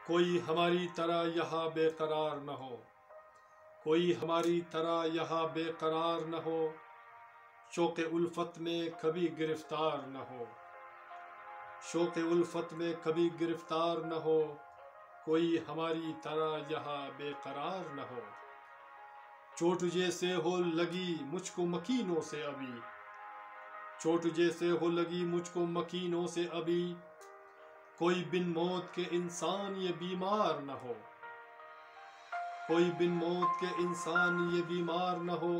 کوئی ہماری طرح یہاں بے قرار نہ ہو، کوئی ہماری طرح یہاں بے قرار نہ ہو، شوق الفت میں کبھی گرفتار نہ ہو، شوق الفت میں کبھی گرفتار نہ ہو، کوئی ہماری طرح یہاں بے قرار نہ ہو۔ چوٹ جیسے ہو لگی مجھ کو مکینوں سے ابھی، چوٹ جیسے ہو لگی مجھ کو مکینوں سے ابھی، کوئی بن موت کے انسان یہ بیمار نہ ہو، کوئی بن موت کے انسان یہ بیمار نہ ہو،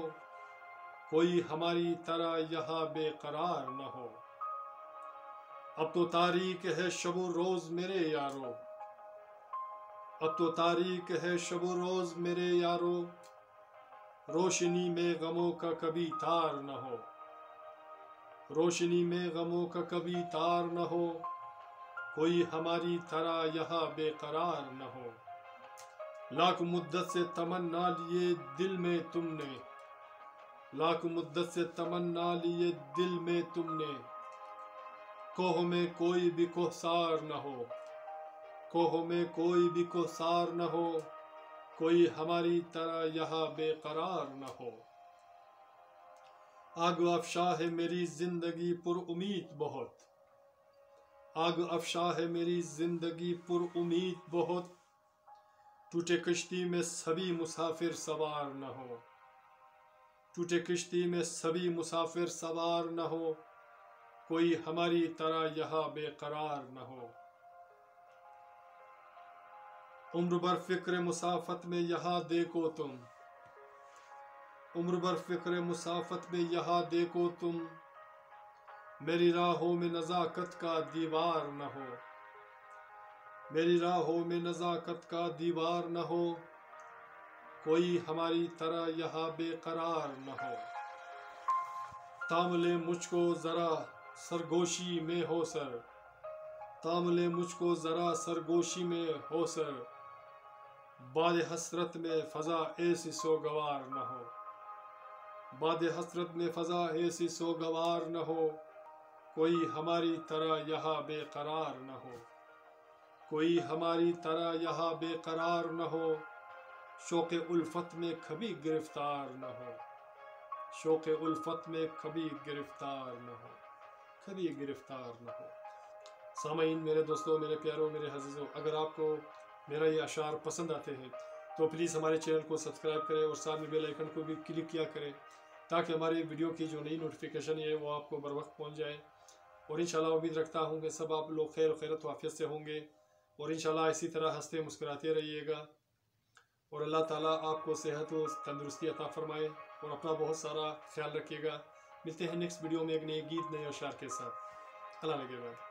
کوئی ہماری طرح یہاں بے قرار نہ ہو۔ اب تو تاریک ہے شب و روز میرے یارو، اب تو تاریک ہے شب و روز میرے یارو، روشنی میں غموں کا کبھی تار نہ ہو، روشنی میں غموں کا کبھی تار نہ ہو، کوئی ہماری طرح یہاں بے قرار نہ ہو۔ لاکھ مدت سے تمنا لیے دل میں تم نے، لاکھ مدت سے تمنا لیے دل میں تم نے، کوہ میں کوئی بھی کوہسار نہ ہو، کوہ میں کوئی بھی کوہسار نہ ہو، کوئی ہماری طرح یہاں بے قرار نہ ہو۔ آگ افشا ہے میری زندگی پر امید بہت، آگ افشا ہے میری زندگی پر امید بہت، ٹوٹے کشتی میں سبھی مسافر سوار نہ ہو، ٹوٹے کشتی میں سبھی مسافر سوار نہ ہو، کوئی ہماری طرح یہاں بے قرار نہ ہو۔ عمر بھر فکر مسافت میں یہاں دیکھو تم، عمر بھر فکر مسافت میں یہاں دیکھو تم، میری راہوں میں نزاکت کا دیوار نہ ہو، میری راہوں میں نزاکت کا دیوار نہ ہو، کوئی ہماری طرح یہاں بے قرار نہ ہو۔ تام لے مجھ کو ذرا سرگوشی میں ہو سر، تام لے مجھ کو ذرا سرگوشی میں ہو سر، باد حسرت میں فضا ایسی سوگوار نہ ہو، باد حسرت میں فضا ایسی سوگوار نہ ہو، کوئی ہماری طرح یہاں بے قرار نہ ہو، کوئی ہماری طرح یہاں بے قرار نہ ہو، شوق الفت میں کبھی گرفتار نہ ہو، شوق الفت میں کبھی گرفتار نہ ہو، کبھی گرفتار نہ ہو۔ سامعین، میرے دوستوں، میرے پیاروں، میرے عزیزوں، اگر آپ کو میرا یہ اشعار پسند آتے ہیں تو پلیز ہمارے چینل کو سبسکرائب کریں اور ساتھ میں بیل آئیکن کو بھی کلک کیا کریں تاکہ ہماری ویڈیو کی جو نئی نوٹیفیکیشن ہے وہ آپ کو بر وقت پہنچ جائے۔ اور انشاءاللہ امید رکھتا ہوں کہ سب آپ لوگ خیر و خیرت و عافیت سے ہوں گے، اور انشاءاللہ اسی طرح ہنستے مسکراتے رہیے گا، اور اللہ تعالیٰ آپ کو صحت و تندرستی عطا فرمائے، اور اپنا بہت سارا خیال رکھیے گا۔ ملتے ہیں نیکسٹ ویڈیو میں ایک نئے گیت، نئے اشعار کے ساتھ۔ اللہ نگہبان۔